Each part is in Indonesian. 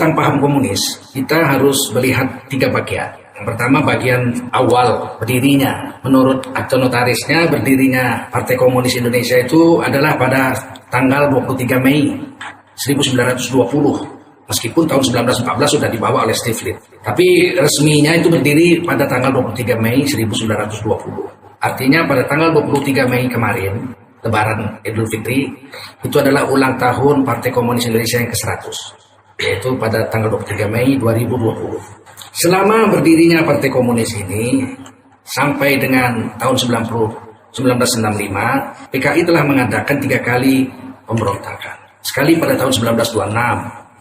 tentang paham komunis, kita harus melihat 3 bagian. Yang pertama bagian awal berdirinya. Menurut akte notarisnya, berdirinya Partai Komunis Indonesia itu adalah pada tanggal 23 Mei 1920. Meskipun tahun 1914 sudah dibawa oleh Stiflin. Tapi resminya itu berdiri pada tanggal 23 Mei 1920. Artinya pada tanggal 23 Mei kemarin, Lebaran Idul Fitri, itu adalah ulang tahun Partai Komunis Indonesia yang ke-100. Yaitu pada tanggal 23 Mei 2020. Selama berdirinya Partai Komunis ini, sampai dengan tahun 1995, PKI telah mengadakan 3 kali pemberontakan. Sekali pada tahun 1926,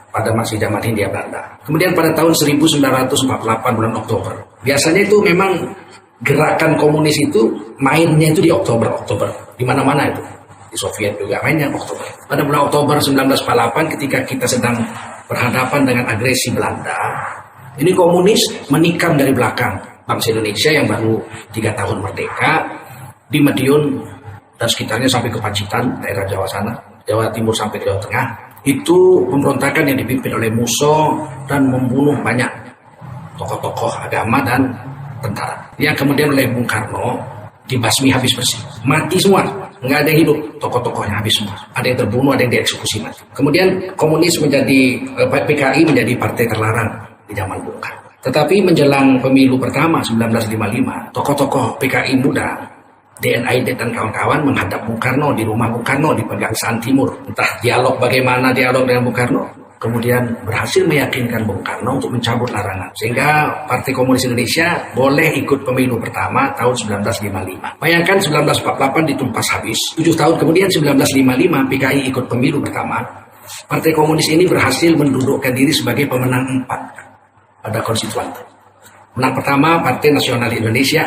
pada masih zaman Hindia Belanda. Kemudian pada tahun 1948 bulan Oktober. Biasanya itu memang gerakan komunis itu mainnya itu di Oktober. Di mana-mana itu. Di Soviet juga mainnya Oktober. Pada bulan Oktober 1948 ketika kita sedang berhadapan dengan agresi Belanda, ini komunis menikam dari belakang bangsa Indonesia yang baru 3 tahun merdeka di Madiun dan sekitarnya sampai ke Pacitan, daerah Jawa sana, Jawa Timur sampai ke Jawa Tengah. Itu pemberontakan yang dipimpin oleh Musso dan membunuh banyak tokoh-tokoh agama dan tentara. Yang kemudian oleh Bung Karno dibasmi habis bersih. Mati semua, nggak ada yang hidup, tokoh-tokohnya habis semua. Ada yang terbunuh, ada yang dieksekusi mati. Kemudian komunis menjadi, PKI menjadi partai terlarang di zaman Bung Karno. Tetapi menjelang pemilu pertama 1955, tokoh-tokoh PKI muda, DNID dan kawan-kawan menghadap Bung Karno di rumah Bung Karno di Pegangsaan Timur. Entah bagaimana dialog dengan Bung Karno. Kemudian berhasil meyakinkan Bung Karno untuk mencabut larangan. Sehingga Partai Komunis Indonesia boleh ikut pemilu pertama tahun 1955. Bayangkan 1948 ditumpas habis. 7 tahun kemudian 1955 PKI ikut pemilu pertama. Partai Komunis ini berhasil mendudukkan diri sebagai pemenang 4 pada konstituan. Menang pertama Partai Nasionalis Indonesia.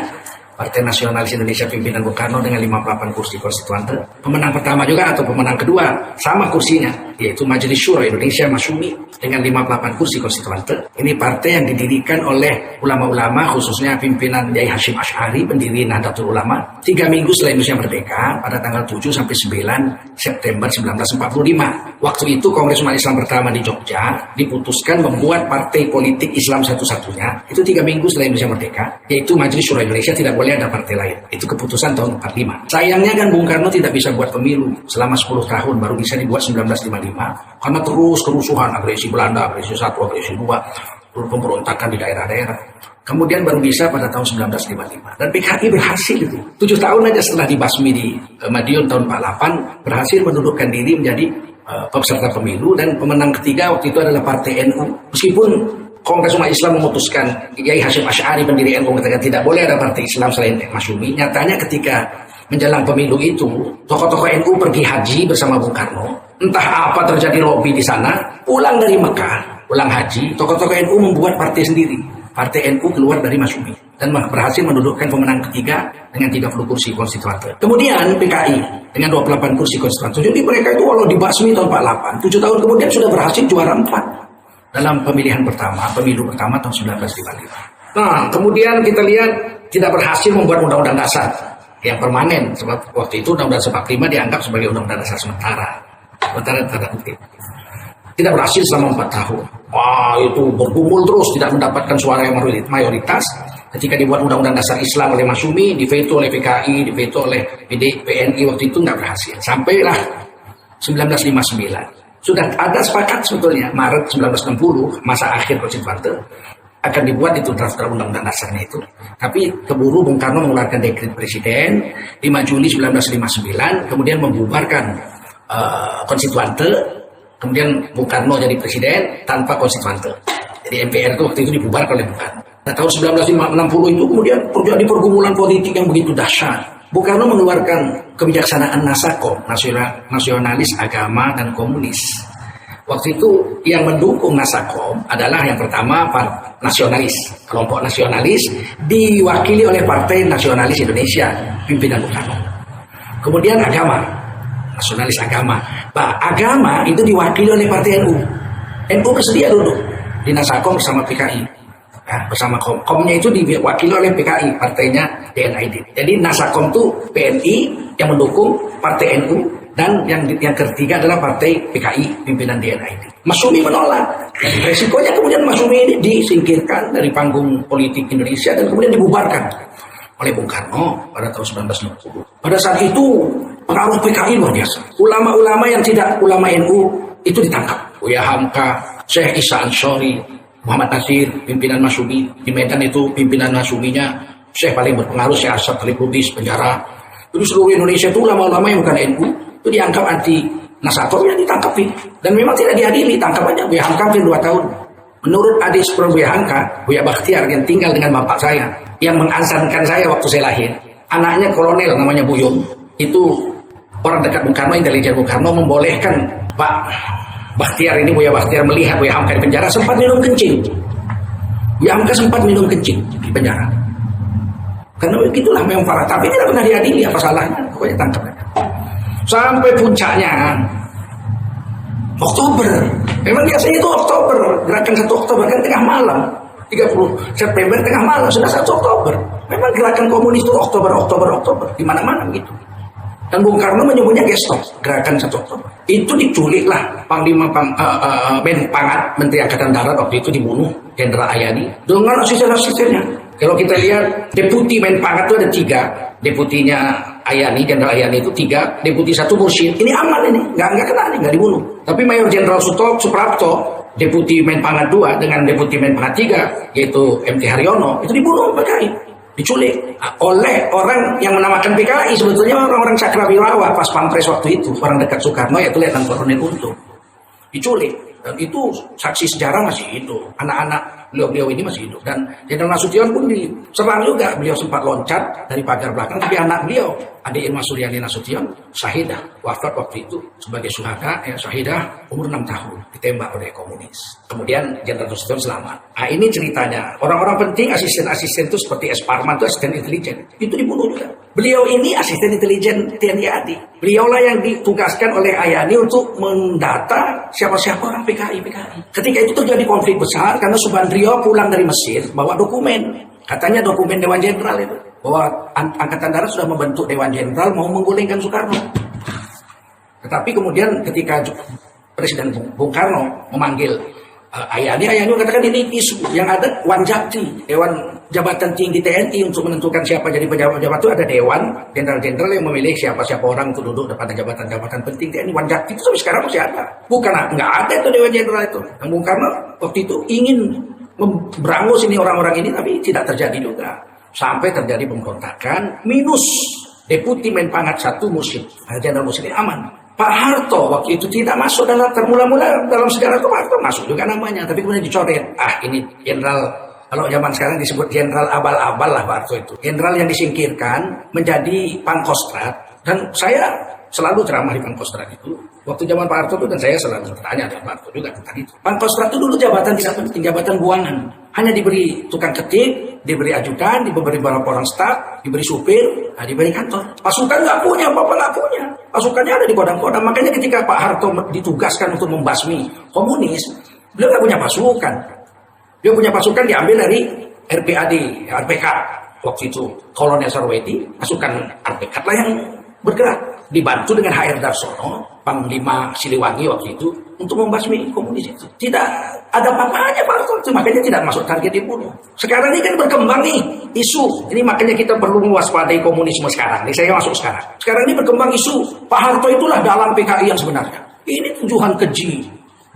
Partai Nasionalis Indonesia pimpinan Bung Karno dengan 58 kursi konstituante. Pemenang pertama juga atau pemenang kedua sama kursinya, yaitu Majelis Syuro Indonesia Masyumi dengan 58 kursi konstituante. Ini partai yang didirikan oleh ulama-ulama, khususnya pimpinan Yai Hashim Asy'ari, pendiri Nahdlatul Ulama, 3 minggu setelah Indonesia merdeka pada tanggal 7 sampai 9 September 1945. Waktu itu Kongres Umat Islam pertama di Jogja diputuskan membuat partai politik Islam satu-satunya. Itu 3 minggu setelah Indonesia merdeka, yaitu Majelis Syuro Indonesia, tidak boleh ada partai lain. Itu keputusan tahun 45. Sayangnya kan Bung Karno tidak bisa buat pemilu selama 10 tahun, baru bisa dibuat 1955 karena terus kerusuhan, agresi Belanda, agresi 1, agresi 2, pemberontakan di daerah-daerah. Kemudian baru bisa pada tahun 1955. Dan PKI berhasil itu. 7 tahun aja setelah dibasmi di Madiun tahun 48, berhasil mendudukkan diri menjadi peserta pemilu, dan pemenang ketiga waktu itu adalah Partai NU. Meskipun Kongres Umat Islam memutuskan, Yai Hashim Asy'ari pendiri NU mengatakan tidak boleh ada partai Islam selain Masyumi. Nyatanya ketika menjelang pemilu itu, tokoh-tokoh NU pergi haji bersama Bung Karno. Entah apa terjadi lobby di sana, pulang dari Mekah, pulang haji, tokoh-tokoh NU membuat partai sendiri. Partai NU keluar dari Masyumi dan berhasil mendudukkan pemenang ketiga dengan 30 kursi konstituante. Kemudian PKI dengan 28 kursi konstituante. Jadi mereka itu walau dibasmi tahun 48, 7 tahun kemudian sudah berhasil juara 4 dalam pemilihan pertama, pemilu pertama tahun 1955. Nah, kemudian kita lihat tidak berhasil membuat undang-undang dasar yang permanen, sebab waktu itu undang-undang 45 dianggap sebagai undang-undang dasar sementara tanda kutip. Tidak berhasil selama 4 tahun. Wah, itu bergumul terus, tidak mendapatkan suara yang mayoritas. Ketika dibuat undang-undang dasar Islam oleh Masyumi, diveto oleh PKI, diveto oleh PNI, waktu itu nggak berhasil. Sampailah 1959. Sudah ada sepakat sebetulnya Maret 1960, masa akhir konstituante, akan dibuat itu draft undang-undang dasarnya itu. Tapi keburu Bung Karno mengeluarkan dekret presiden 5 Juli 1959, kemudian membubarkan konstituante, kemudian Bung Karno jadi presiden tanpa konstituante. Jadi MPR itu waktu itu dibubarkan oleh Bung Karno. Nah, tahun 1960 itu kemudian terjadi pergumulan politik yang begitu dahsyat. Bung Karno mengeluarkan kebijaksanaan Nasakom, nasionalis agama dan komunis. Waktu itu yang mendukung Nasakom adalah yang pertama nasionalis, kelompok nasionalis diwakili oleh Partai Nasionalis Indonesia, pimpinan Bung Karno. Kemudian agama, nasionalis agama. Agama itu diwakili oleh Partai NU. NU bersedia duduk di Nasakom bersama PKI. Bersama komnya itu diwakili oleh PKI, partainya DNID. Jadi Nasakom itu PNI yang mendukung Partai NU, dan yang ketiga adalah Partai PKI pimpinan DNID. Masyumi menolak. Dan resikonya kemudian Masyumi ini disingkirkan dari panggung politik Indonesia dan kemudian dibubarkan oleh Bung Karno pada tahun 1960. Pada saat itu pengaruh PKI luar biasa. Ulama-ulama yang tidak ulama NU itu ditangkap. Buya Hamka, Syekh Isa Ansori, Muhammad Nasir, pimpinan Masyumi. Di Medan itu pimpinan Mashuminya Syekh paling berpengaruh, Syekh Asad Talib Lubis, penjara. Jadi seluruh Indonesia itu ulama-ulama yang bukan NU itu dianggap anti Nasator, yang ditangkap. Dan memang tidak diadili, tangkap aja. Buya Hamka hampir 2 tahun. Menurut adik sepupu Buya Hamka, Buya Bakhtiar yang tinggal dengan bapak saya, yang mengansankan saya waktu saya lahir, anaknya kolonel namanya Buyung, itu orang dekat Bung Karno, intelijen Bung Karno, membolehkan Pak Bakhtiar ini, Buya Bakhtiar, melihat Buya Hamka di penjara, sempat minum kencing. Buya Hamka sempat minum kencing di penjara. Karena begitulah memang parah, tapi tidak pernah diadili, apa salahnya, pokoknya tangkap. Sampai puncaknya Oktober. Memang biasanya itu Oktober, gerakan 1 Oktober kan tengah malam. 30 September tengah malam, sudah 1 Oktober. Memang gerakan komunis itu Oktober, di mana-mana gitu. Dan Bung Karno menyebutnya gestop, gerakan 1 Oktober. Itu diculiklah Panglima Menpangat, Menteri Angkatan Darat waktu itu dibunuh, Jenderal Ayani, dengan asisten-asistennya. Kalau kita lihat Deputi Menpangat itu ada 3, deputinya Ayani, Jenderal Ayani itu 3, deputi 1 Mursyid. Ini aman ini, nggak kena nih, nggak dibunuh. Tapi Mayor Jenderal Suprapto, Deputi Menpangat 2 dengan Deputi Menpangat 3, yaitu MT Haryono, itu dibunuh PKI, diculik oleh orang yang menamakan PKI, sebetulnya orang-orang Cakrawirawa pas Pampres waktu itu, orang dekat Soekarno, yaitu Letnan Kolonel Untung, diculik. Dan itu saksi sejarah masih hidup, anak-anak beliau ini masih hidup. Dan Jenderal Nasution pun diserang juga, beliau sempat loncat dari pagar belakang, tapi anak beliau, adik Irma Suryani Nasution, syahidah, wafat waktu itu sebagai syuhada, syahidah umur 6 tahun, ditembak oleh komunis. Kemudian Jenderal Nasution selamat. Nah ini ceritanya, orang-orang penting, asisten-asisten itu seperti S. Parman itu asisten intelijen, itu dibunuh juga. Beliau ini asisten intelijen TNI AD. Beliaulah yang ditugaskan oleh Ayani untuk mendata siapa-siapa orang PKI. Ketika itu terjadi konflik besar karena Subandrio pulang dari Mesir bawa dokumen. Katanya dokumen Dewan Jenderal itu. Bahwa Angkatan Darat sudah membentuk Dewan Jenderal mau menggulingkan Soekarno. Tetapi kemudian ketika Presiden Bung Karno memanggil Ayani mengatakan ini isu yang ada Wanjakti, Dewan Jabatan Tinggi TNI, untuk menentukan siapa jadi pejabat-pejabat itu ada Dewan Jenderal-Jenderal yang memilih siapa-siapa orang untuk duduk pada jabatan-jabatan penting TNI. Wanjakti itu sampai sekarang masih ada. Bukan nggak ada itu Dewan Jenderal itu. Yang Bung Karno waktu itu ingin memberangus ini orang-orang ini, tapi tidak terjadi juga. Sampai terjadi pemberontakan minus Deputi Menpangat 1 Mursyid, Jenderal Mursyid aman. Pak Harto waktu itu tidak masuk dalam mula-mula dalam sejarah itu. Pak Harto masuk juga namanya, tapi kemudian dicoret. Ini jenderal, kalau zaman sekarang disebut jenderal abal-abal lah Pak Harto itu. Jenderal yang disingkirkan menjadi Pangkostrat, dan saya selalu ceramah di Pangkostrat itu. Waktu zaman Pak Harto itu, dan saya selalu bertanya dengan Pak Harto juga tentang itu. Pangkostrat itu dulu jabatan tidak penting, jabatan buangan. Hanya diberi tukang ketik, diberi ajudan, diberi beberapa orang staf, diberi supir, diberi kantor. Pasukan nggak punya, Bapak nggak punya. Pasukannya ada di kodam-kodam. Makanya ketika Pak Harto ditugaskan untuk membasmi komunis, beliau nggak punya pasukan. Beliau punya pasukan diambil dari RPAD, RPK. Waktu itu Kolonel Sarwedi, pasukan RPK lah yang bergerak. Dibantu dengan HR Darsono, Panglima Siliwangi waktu itu, untuk membasmi komunis itu. Tidak ada apa-apanya Pak Harto itu, makanya tidak masuk target dibunuh. Sekarang ini kan berkembang nih isu. Ini makanya kita perlu mewaspadai komunisme sekarang. Ini saya masuk sekarang. Sekarang ini berkembang isu Pak Harto itulah dalang PKI yang sebenarnya. Ini tujuan keji,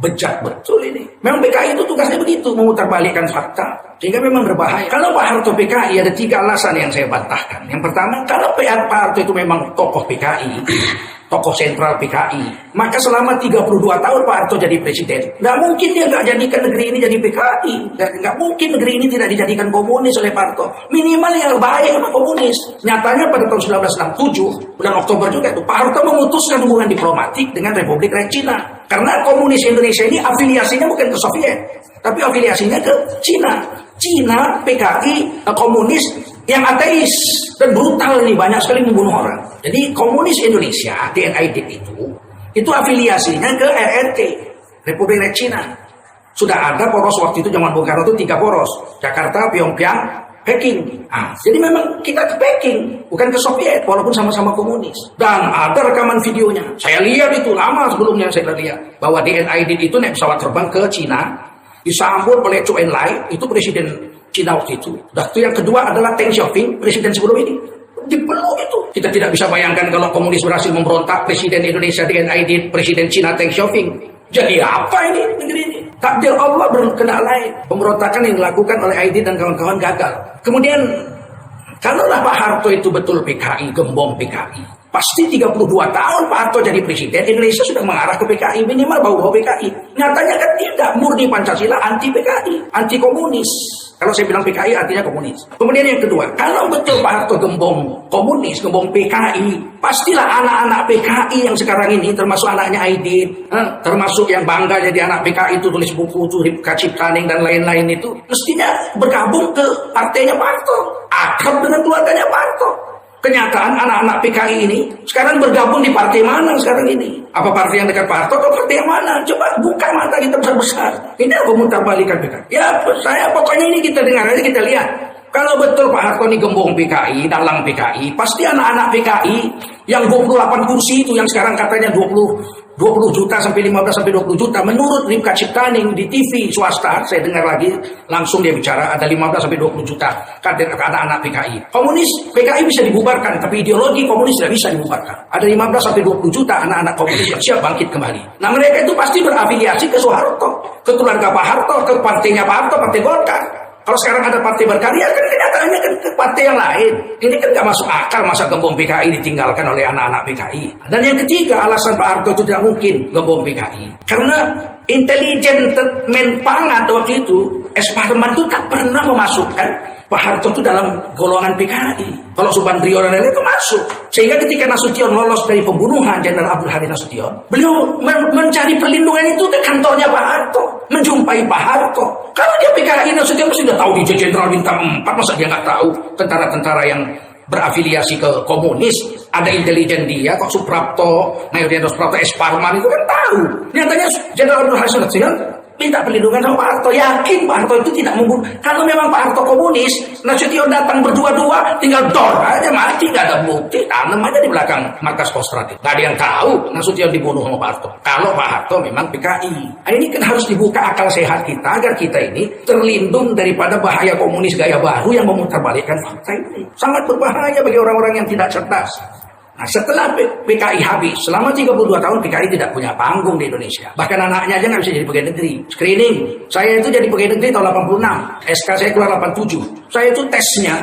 bejat betul ini. Memang PKI itu tugasnya begitu, memutarbalikkan fakta. Sehingga memang berbahaya. Kalau Pak Harto PKI, ada 3 alasan yang saya bantahkan. Yang pertama, kalau Pak Harto itu memang tokoh PKI, tokoh sentral PKI, maka selama 32 tahun Pak Harto jadi presiden, nggak mungkin dia nggak jadikan negeri ini jadi PKI. Nggak mungkin negeri ini tidak dijadikan komunis oleh Pak Harto. Minimal yang baik sama komunis. Nyatanya pada tahun 1967, bulan Oktober juga itu, Pak Harto memutuskan hubungan diplomatik dengan Republik Rakyat Cina. Karena komunis Indonesia ini afiliasinya bukan ke Soviet, tapi afiliasinya ke Cina. Cina, PKI, komunis yang ateis dan brutal ini, banyak sekali membunuh orang. Jadi komunis Indonesia, DNID itu afiliasinya ke RRC, Republik Rakyat Cina. Sudah ada poros waktu itu zaman Bung Karno itu 3 poros, Jakarta, Pyongyang, hacking. Jadi memang kita ke packing, bukan ke Soviet, walaupun sama-sama komunis. Dan ada rekaman videonya. Saya lihat itu lama sebelumnya saya lihat bahwa Dien Aidit itu naik pesawat terbang ke Cina, disambut oleh Zhou Enlai, itu presiden Cina waktu itu. Dan itu yang kedua adalah Deng Xiaoping, presiden sebelum ini. Dipeluk itu. Kita tidak bisa bayangkan kalau komunis berhasil memberontak, presiden Indonesia Dien Aidit, presiden Cina Deng Xiaoping. Jadi apa ini negeri ini? Takdir Allah berkehendak lain. Pemberontakan yang dilakukan oleh Aidit dan kawan-kawan gagal. Kemudian, kalaulah Pak Harto itu betul PKI, gembong PKI, pasti 32 tahun Pak Harto jadi presiden, Indonesia sudah mengarah ke PKI, minimal bau-bau PKI. Nyatanya kan tidak, murni Pancasila, anti PKI, anti komunis. Kalau saya bilang PKI artinya komunis. Kemudian yang kedua, kalau betul Pak Harto gembong komunis, gembong PKI, pastilah anak-anak PKI yang sekarang ini, termasuk anaknya Aidit, termasuk yang bangga jadi anak PKI itu, tulis buku itu, Ripka Ciptaning dan lain-lain itu, mestinya bergabung ke partainya Pak Harto, akrab dengan keluarganya Pak Harto. Kenyataan anak-anak PKI ini sekarang bergabung di partai mana sekarang ini? Apa partai yang dekat Pak Harto atau partai yang mana? Coba buka mata kita besar-besar. Ini aku memutarbalikkan PKI. Ya saya pokoknya ini kita dengar aja, kita lihat. Kalau betul Pak Harto ini gembong PKI, dalang PKI, pasti anak-anak PKI yang 28 kursi itu yang sekarang katanya 20 juta sampai 15 sampai 20 juta menurut Ripka Ciptaning di TV swasta, saya dengar lagi langsung dia bicara ada 15 sampai 20 juta kader anak-anak PKI. Komunis PKI bisa dibubarkan, tapi ideologi komunis tidak bisa dibubarkan. Ada 15 sampai 20 juta anak-anak komunis yang siap bangkit kembali. Nah mereka itu pasti berafiliasi ke Soeharto, ke keluarga Pak Harto, ke partainya Pak Harto, Partai Golkar. Kalau sekarang ada partai berkarya kan kenyataannya kan ke partai yang lain. Ini kan gak masuk akal masa gembong PKI ditinggalkan oleh anak-anak PKI. Dan yang ketiga, alasan Pak Harto itu tidak mungkin gembong PKI. Karena intelijen Menpangan waktu itu, S. Parman itu tak pernah memasukkan Pak Harto itu dalam golongan PKI. Kalau Subandrio dan lain-lain itu masuk. Sehingga ketika Nasution lolos dari pembunuhan Jenderal Abdul Hari Nasution, beliau mencari perlindungan itu ke kantornya Pak Harto, menjumpai Pak Harto. Kalau dia PKI, Nasution sudah tahu dia Jenderal Bintang 4, masa dia nggak tahu tentara-tentara yang berafiliasi ke komunis, ada intelijen dia, kok Suprapto, Mayor Jenderal Suprapto, S. Parman itu kan tahu. Nyatanya Jenderal Abdul Hari Nasution minta perlindungan sama Pak Harto, yakin Pak Harto itu tidak membunuh. Kalau memang Pak Harto komunis, Nasution datang berdua-dua, tinggal dor aja mati, nggak ada bukti, tanam aja di belakang markas Kostrad. Nggak ada yang tahu Nasution dibunuh sama Pak Harto. Kalau Pak Harto memang PKI, ini kan harus dibuka akal sehat kita agar kita ini terlindung daripada bahaya komunis gaya baru yang memutarbalikkan fakta ini. Sangat berbahaya bagi orang-orang yang tidak cerdas. Nah setelah PKI habis, selama 32 tahun PKI tidak punya panggung di Indonesia. Bahkan anaknya aja nggak bisa jadi pegawai negeri. Screening, saya itu jadi pegawai negeri tahun 86, SK saya keluar 87. Saya itu tesnya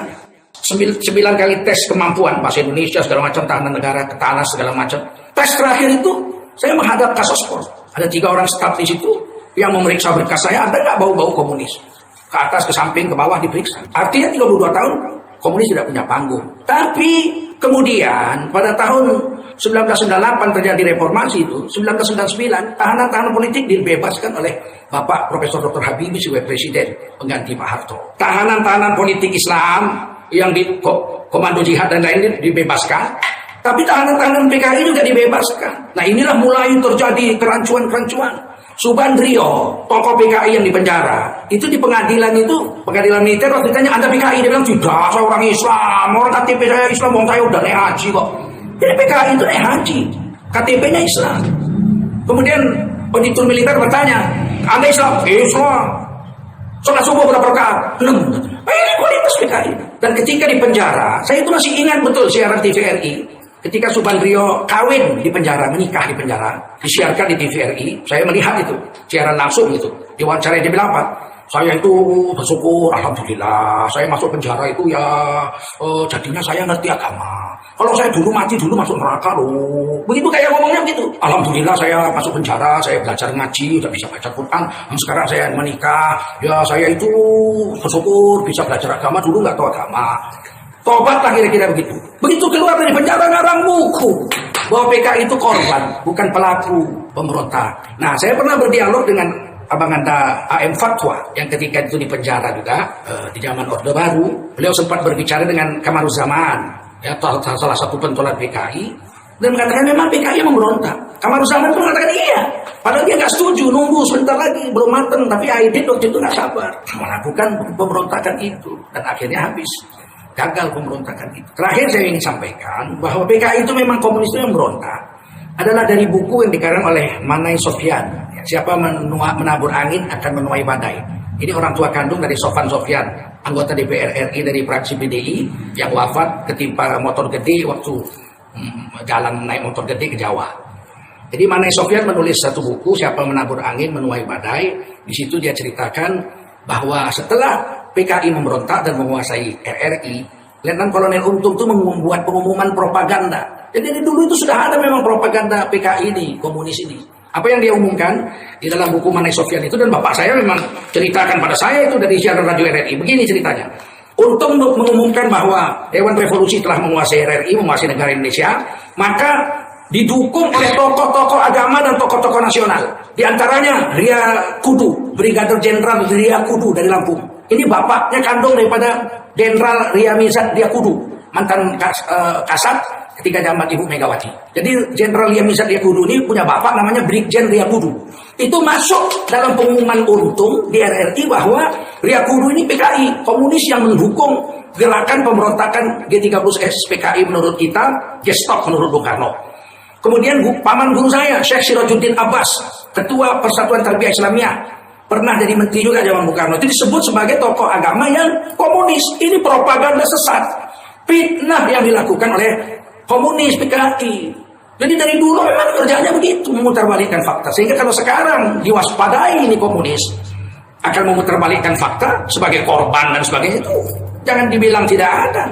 9 kali tes kemampuan bahasa Indonesia segala macam, tahanan negara, ketahanan segala macam. Tes terakhir itu saya menghadap Kasospor. Ada 3 orang staf di situ yang memeriksa berkas saya, ada nggak bau-bau komunis. Ke atas, ke samping, ke bawah diperiksa. Artinya 32 tahun komunis tidak punya panggung. Tapi kemudian pada tahun 1998 terjadi reformasi itu, 1999 tahanan-tahanan politik dibebaskan oleh Bapak Profesor Dr. Habibie sebagai presiden pengganti Pak Harto. Tahanan-tahanan politik Islam yang di komando jihad dan lain-lain dibebaskan, tapi tahanan-tahanan PKI juga dibebaskan. Nah inilah mulai terjadi kerancuan-kerancuan. Subandrio, tokoh PKI yang dipenjara, itu di pengadilan militer waktu ditanya, Anda PKI? Dia bilang, tidak, saya orang Islam, orang KTP saya Islam, orang saya udah naik haji kok. Jadi PKI itu naik haji, KTP-nya Islam. Kemudian auditor militer bertanya, Anda Islam? Islam. Sholat subuh berapa rakaat? 6. Ini kualitas PKI. Dan ketika di penjara, saya itu masih ingat betul siaran TVRI. Ketika Subandrio kawin di penjara, menikah di penjara, disiarkan di TVRI, saya melihat itu, siaran langsung itu. Diwawancara dia bilang apa? Saya itu bersyukur, alhamdulillah, saya masuk penjara itu ya, jadinya saya ngerti agama. Kalau saya dulu mati dulu masuk neraka loh. Begitu kayak ngomongnya gitu. Alhamdulillah saya masuk penjara, saya belajar ngaji, udah bisa baca Quran. Sekarang saya menikah, ya saya itu bersyukur bisa belajar agama, dulu nggak tahu agama. Tobatlah kira-kira begitu. Begitu keluar dari penjara ngarang buku bahwa PKI itu korban, bukan pelaku pemberontak. Nah, saya pernah berdialog dengan Abang Anda AM Fatwa yang ketika itu di penjara juga di zaman Orde Baru. Beliau sempat berbicara dengan Kamaruzzaman, ya salah satu pentolan PKI. dan mengatakan memang PKI memberontak. Kamaruzzaman pun mengatakan iya, padahal dia nggak setuju, nunggu sebentar lagi belum mateng, tapi Aidit waktu itu nggak sabar melakukan pemberontakan itu dan akhirnya habis, gagal pemberontakan itu. Terakhir saya ingin sampaikan bahwa PKI itu memang komunis itu yang berontak adalah dari buku yang dikarang oleh Manai Sofyan. Siapa menabur angin akan menuai badai. Ini orang tua kandung dari Sofan Sofyan, anggota DPR RI dari fraksi PDI yang wafat ketimpa motor gede waktu jalan naik motor gede ke Jawa. Jadi Manai Sofyan menulis satu buku, Siapa Menabur Angin Menuai Badai. Di situ dia ceritakan bahwa setelah PKI memberontak dan menguasai RRI, Letnan Kolonel Untung itu membuat pengumuman propaganda. Jadi dulu itu sudah ada memang propaganda PKI ini, komunis ini. Apa yang dia umumkan di dalam buku Manai Sofyan itu, dan bapak saya memang ceritakan pada saya itu dari siaran radio RRI. Begini ceritanya. Untung mengumumkan bahwa Dewan Revolusi telah menguasai RRI, menguasai negara Indonesia, maka didukung oleh tokoh-tokoh agama dan tokoh-tokoh nasional. Di antaranya Ria Kudu, Brigadir Jenderal Ria Kudu dari Lampung. Ini bapaknya kandung daripada Jenderal Ria Mizat Ria Kudu, mantan Kasat ketika zaman Ibu Megawati. Jadi Jenderal Ria Mizat Ria Kudu ini punya bapak namanya Brigjen Ria Kudu. Itu masuk dalam pengumuman Untung di RRI bahwa Ria Kudu ini PKI, komunis yang mendukung gerakan pemberontakan G30S PKI menurut kita, Gestop menurut Bung Karno. Kemudian paman guru saya, Syekh Sirajuddin Abbas, Ketua Persatuan Tarbiyah Islamiyah, pernah jadi menteri juga zaman Bung Karno. Itu disebut sebagai tokoh agama yang komunis. Ini propaganda sesat, fitnah yang dilakukan oleh komunis PKI. Jadi dari dulu memang kerjanya begitu, memutarbalikkan fakta. Sehingga kalau sekarang diwaspadai ini komunis akan memutarbalikkan fakta sebagai korban dan sebagainya, itu jangan dibilang tidak ada.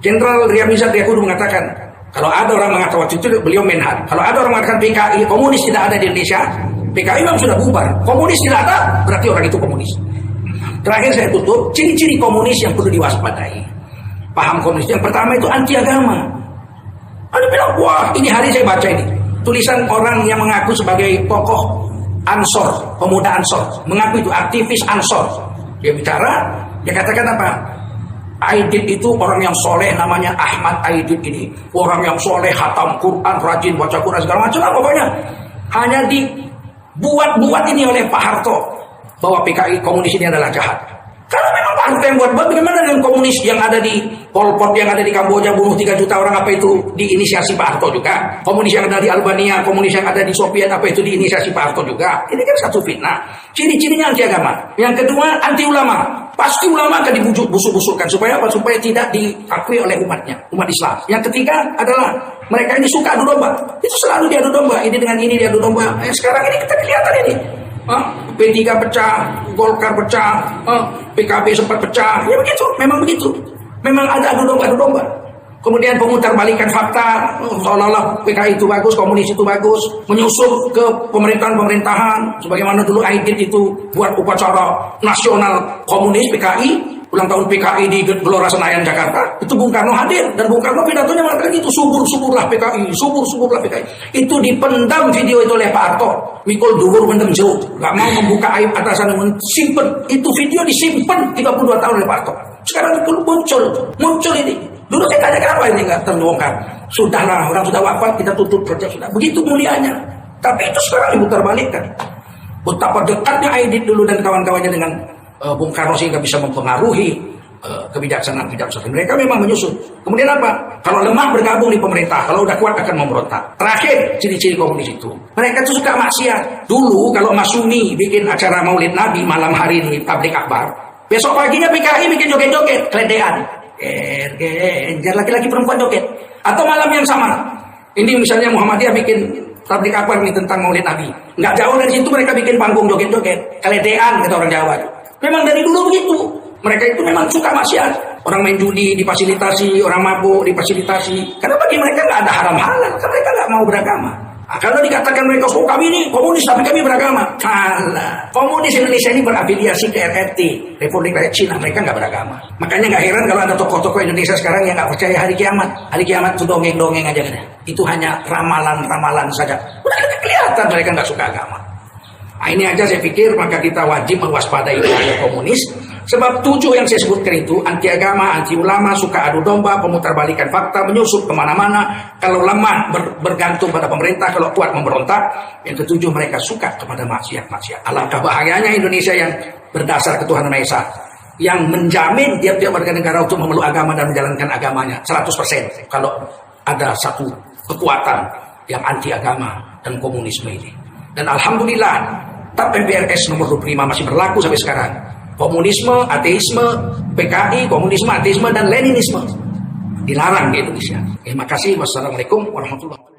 Jenderal Ria Mizat Ria Kudu mengatakan, kalau ada orang mengatakan waktu itu beliau menhan, kalau ada orang mengatakan PKI komunis tidak ada di Indonesia, PKI memang sudah bubar. Komunis tidak ada, berarti orang itu komunis. Terakhir saya tutup, ciri-ciri komunis yang perlu diwaspadai. Paham komunis yang pertama itu anti agama. Ada bilang, wah ini hari saya baca ini tulisan orang yang mengaku sebagai tokoh Ansor, pemuda Ansor, mengaku itu aktivis Ansor. Dia bicara, dia katakan apa? Aidit itu orang yang soleh, namanya Ahmad Aidit ini, orang yang soleh, khatam Quran, rajin baca Quran segala macam lah pokoknya. Hanya dibuat-buat ini oleh Pak Harto bahwa PKI komunis ini adalah jahat. Kalau memang Pak Harto yang buat-buat, bagaimana dengan komunis yang ada di Pol Pot, yang ada di Kamboja bunuh 3 juta orang, apa itu diinisiasi Pak Harto juga? Komunis yang ada di Albania, komunis yang ada di Soviet, apa itu diinisiasi Pak Harto juga? Ini kan satu fitnah. Ciri-cirinya anti agama. Yang kedua, anti ulama. Pasti ulama akan dibusuk-busukkan supaya apa? Supaya tidak diakui oleh umatnya, umat Islam. Yang ketiga adalah mereka ini suka adu domba. Itu selalu diadu domba. Ini dengan ini diadu domba. Sekarang ini kita kelihatan ini. P3 pecah, Golkar pecah, PKB sempat pecah. Ya begitu, memang begitu. Memang ada adu domba. Kemudian pemutarbalikan fakta, seolah-olah PKI itu bagus, komunis itu bagus, menyusul ke pemerintahan, sebagaimana dulu Aidit itu buat upacara nasional komunis PKI, ulang tahun PKI di Gelora Senayan Jakarta, itu Bung Karno hadir, dan Bung Karno pidatonya mengatakan itu subur-suburlah PKI, subur-suburlah PKI. Itu dipendam video itu oleh Pak Harto, mikul dhuwur mendem jero, gak mau membuka aib atasan, simpen, itu video disimpan 32 tahun oleh Pak Harto. Sekarang itu muncul ini. Dulu saya tanya kenapa ini nggak terbongkar. Sudahlah, orang sudah wafat, kita tutup saja sudah. Begitu mulianya. Tapi itu sekarang diputarbalikkan. Betapa dekatnya Aidit dulu dan kawan-kawannya dengan Bung Karno sehingga bisa mempengaruhi kebijaksanaan. Mereka memang menyusun. Kemudian apa? Kalau lemah bergabung di pemerintah, kalau udah kuat akan memberontak. Terakhir, ciri-ciri komunis itu. Mereka itu suka maksiat. Dulu kalau Mas Sumi bikin acara Maulid Nabi malam hari di tablik akbar, besok paginya PKI bikin joget-joget, keledean. Laki-laki perempuan joget. Atau malam yang sama, ini misalnya Muhammadiyah bikin tablik akbar nih tentang Maulid Nabi, nggak jauh dari situ mereka bikin panggung joget-joget, keledean kata orang Jawa. Memang dari dulu begitu. Mereka itu memang suka maksiat. Orang main judi difasilitasi, orang mabuk difasilitasi. Karena bagi mereka nggak ada haram halal, karena mereka nggak mau beragama. Nah, kalau dikatakan mereka, oh kami ini komunis tapi kami beragama. Kalah. Komunis Indonesia ini berafiliasi ke RRT, Republik Rakyat Cina. Mereka nggak beragama. Makanya nggak heran kalau ada tokoh-tokoh Indonesia sekarang yang nggak percaya hari kiamat. Hari kiamat itu dongeng-dongeng aja kan. Itu hanya ramalan-ramalan saja. Udah kelihatan mereka nggak suka agama. Nah, ini aja saya pikir maka kita wajib mewaspadai bahaya komunis Sebab 7 yang saya sebutkan itu, anti agama, anti ulama, suka adu domba, pemutarbalikan fakta, menyusup kemana-mana. Kalau lemah bergantung pada pemerintah, kalau kuat memberontak. Yang ke-7, mereka suka kepada maksiat-maksiat. Alangkah bahayanya Indonesia yang berdasar ketuhanan Maha Esa, yang menjamin tiap-tiap warga negara untuk memeluk agama dan menjalankan agamanya 100%. Kalau ada satu kekuatan yang anti agama dan komunisme ini. Dan alhamdulillah, TAP MPRS nomor 25 masih berlaku sampai sekarang. Komunisme, ateisme, PKI, komunisme, ateisme, dan Leninisme dilarang di Indonesia. Terima kasih. Wassalamualaikum warahmatullahi wabarakatuh.